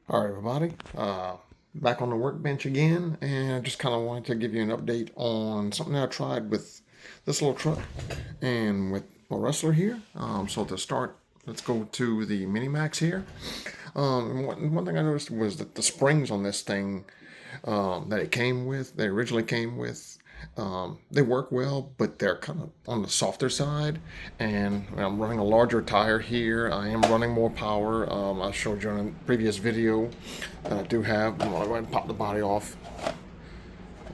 All right, everybody. Back on the workbench again, and I just kind of wanted to give you an update on something that I tried with this little truck and with my Rustler here. So to start, let's go to the Mini Maxx here. And one thing I noticed was that the springs on this thing that it came with, they originally came with, they work well, but they're kind of on the softer side. And I'm running a larger tire here. I am running more power. I showed you in a previous video that I do have. I'm going to go ahead and pop the body off.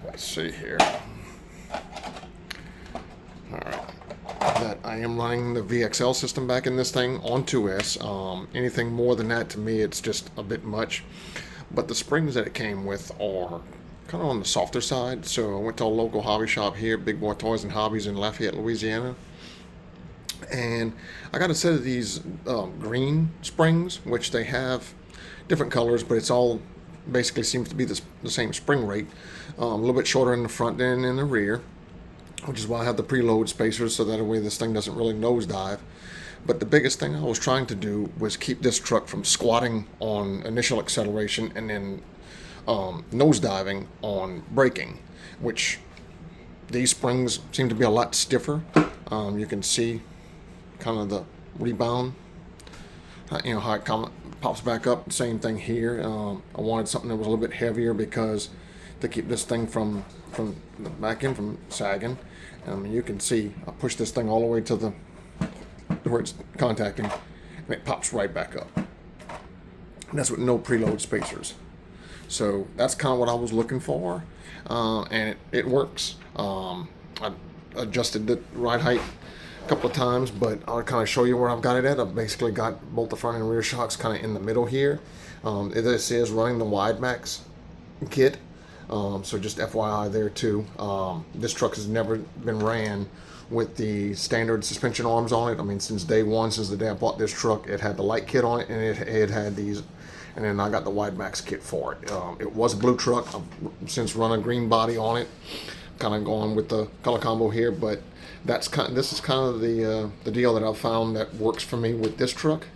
Let's see here. All right. That I am running the VXL system back in this thing on 2S. Anything more than that, to me, it's just a bit much. But the springs that it came with are kind of on the softer side. So I went to a local hobby shop here, Big Boy Toys and Hobbies in Lafayette, Louisiana. And I got a set of these green springs, which they have different colors, but it's all basically seems to be the same spring rate. A little bit shorter in the front than in the rear, which is why I have the preload spacers, so that way this thing doesn't really nosedive. But the biggest thing I was trying to do was keep this truck from squatting on initial acceleration and then nosediving on braking, which these springs seem to be a lot stiffer. You can see kind of the rebound, how it pops back up. Same thing here. I wanted something that was a little bit heavier because to keep this thing from the back end from sagging. You can see I push this thing all the way to where it's contacting, and it pops right back up. And that's with no preload spacers. So that's kind of what I was looking for, and it works. I adjusted the ride height a couple of times, but I'll kind of show you where I've got it at. I've basically got both the front and rear shocks kind of in the middle here. This is running the Wide Max kit, so just FYI there too. This truck has never been ran with the standard suspension arms on it. I mean, since day one, since the day I bought this truck, it had the light kit on it, and it had these, and then I got the Wide Max kit for it. It was a blue truck. I've since run a green body on it, kind of going with the color combo here, but this is kind of the deal that I've found that works for me with this truck.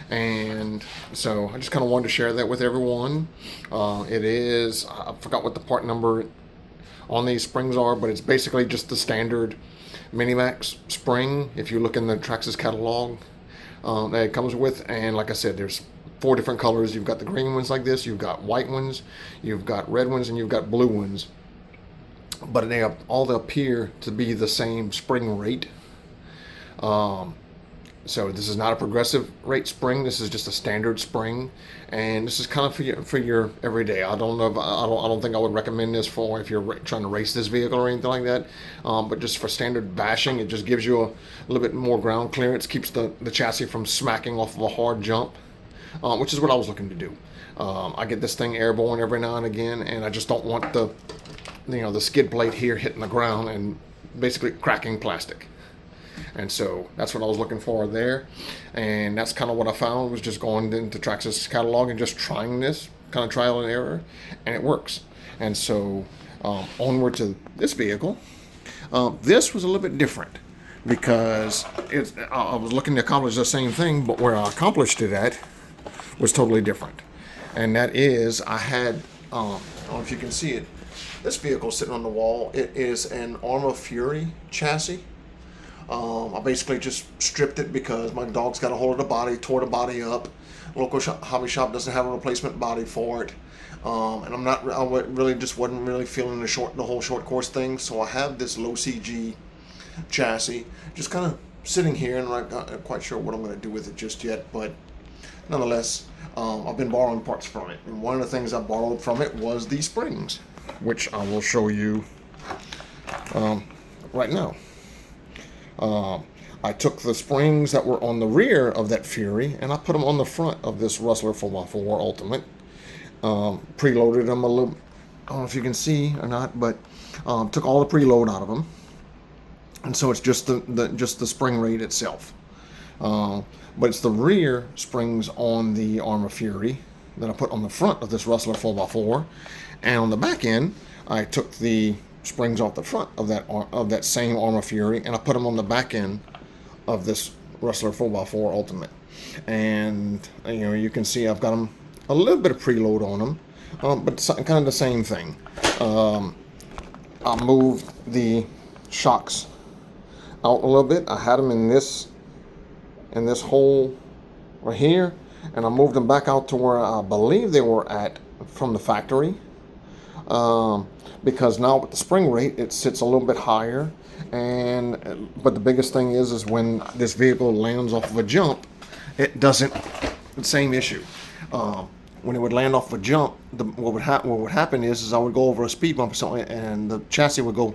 And so I just kind of wanted to share that with everyone. It is, I forgot what the part number on these springs are, but it's basically just the standard Mini Maxx spring. If you look in the Traxxas catalog that it comes with, and like I said, there's 4 different colors. You've got the green ones like this, you've got white ones, you've got red ones, and you've got blue ones. But they all appear to be the same spring rate. So this is not a progressive rate spring. This is just a standard spring, and this is kind of for your everyday. I don't know. I don't think I would recommend this for if you're trying to race this vehicle or anything like that. But just for standard bashing, it just gives you a little bit more ground clearance, keeps the chassis from smacking off of a hard jump, which is what I was looking to do. I get this thing airborne every now and again, and I just don't want the skid plate here hitting the ground and basically cracking plastic. And so that's what I was looking for there. And that's kind of what I found, was just going into Traxxas catalog and just trying this, kind of trial and error, and it works. And so onward to this vehicle. This was a little bit different because I was looking to accomplish the same thing, but where I accomplished it at was totally different. And that is, I had, I don't know if you can see it, this vehicle sitting on the wall. It is an Arrma Fury chassis. I basically just stripped it because my dog's got a hold of the body, tore the body up. Local hobby shop doesn't have a replacement body for it, and I really just wasn't really feeling the whole short course thing. So I have this low CG chassis just kind of sitting here, and I'm not quite sure what I'm going to do with it just yet. But nonetheless, I've been borrowing parts from it, and one of the things I borrowed from it was these springs, which I will show you right now. I took the springs that were on the rear of that Fury and I put them on the front of this Rustler 4x4 Ultimate. Preloaded them a little. I don't know if you can see or not, but took all the preload out of them, and so it's just the spring rate itself. But it's the rear springs on the Arrma Fury that I put on the front of this Rustler 4x4, and on the back end I took the springs off the front of that same Arrma Fury, and I put them on the back end of this Rustler 4x4 Ultimate. And you can see I've got them a little bit of preload on them, but kind of the same thing. I moved the shocks out a little bit. I had them in this hole right here, and I moved them back out to where I believe they were at from the factory, because now with the spring rate it sits a little bit higher. And but the biggest thing is when this vehicle lands off of a jump, it doesn't, the same issue. When it would land off a jump, what would happen is I would go over a speed bump or something, and the chassis would go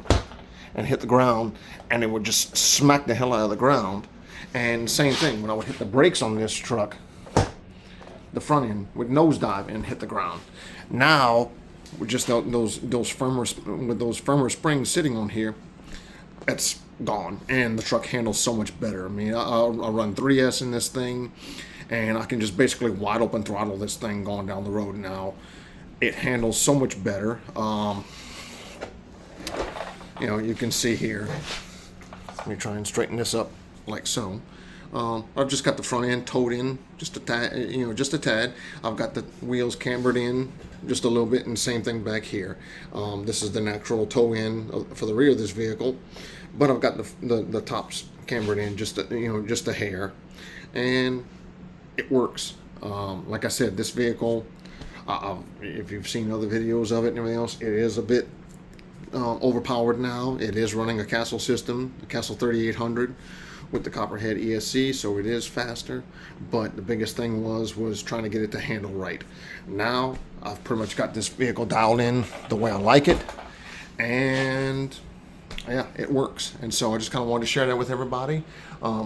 and hit the ground, and it would just smack the hell out of the ground. And same thing, when I would hit the brakes on this truck, the front end would nosedive and hit the ground. Now, with just those firmer springs sitting on here, it's gone, and the truck handles so much better. I mean, I run 3S in this thing, and I can just basically wide open throttle this thing going down the road now. It handles so much better. You know, you can see here. Let me try and straighten this up like so. I've just got the front end towed in just a tad, just a tad. I've got the wheels cambered in just a little bit, and same thing back here. This is the natural toe in for the rear of this vehicle, but I've got the tops cambered in just a hair, and it works. Like I said, this vehicle, if you've seen other videos of it and everything else, it is a bit overpowered now. It is running a Castle system, the Castle 3800 with the Copperhead ESC, so it is faster. But the biggest thing was trying to get it to handle right. Now I've pretty much got this vehicle dialed in the way I like it, and yeah, it works. And so I just kind of wanted to share that with everybody.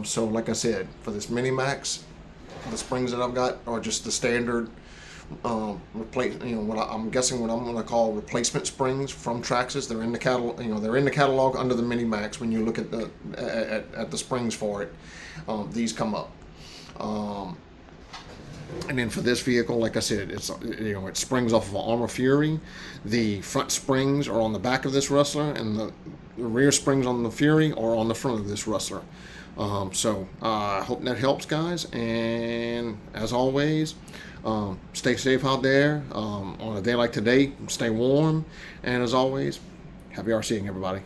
So like I said, for this Mini Maxx, the springs that I've got are just the standard I'm guessing what I'm going to call replacement springs from Traxxas. They're in the catalog. They're in the catalog under the Mini Maxx. When you look at the springs for it, these come up. And then for this vehicle, like I said, it springs off of an Arrma Fury. The front springs are on the back of this Rustler, and the rear springs on the Fury are on the front of this Rustler. So I hope that helps, guys. And as always, stay safe out there. On a day like today, stay warm. And as always, happy RCing, everybody.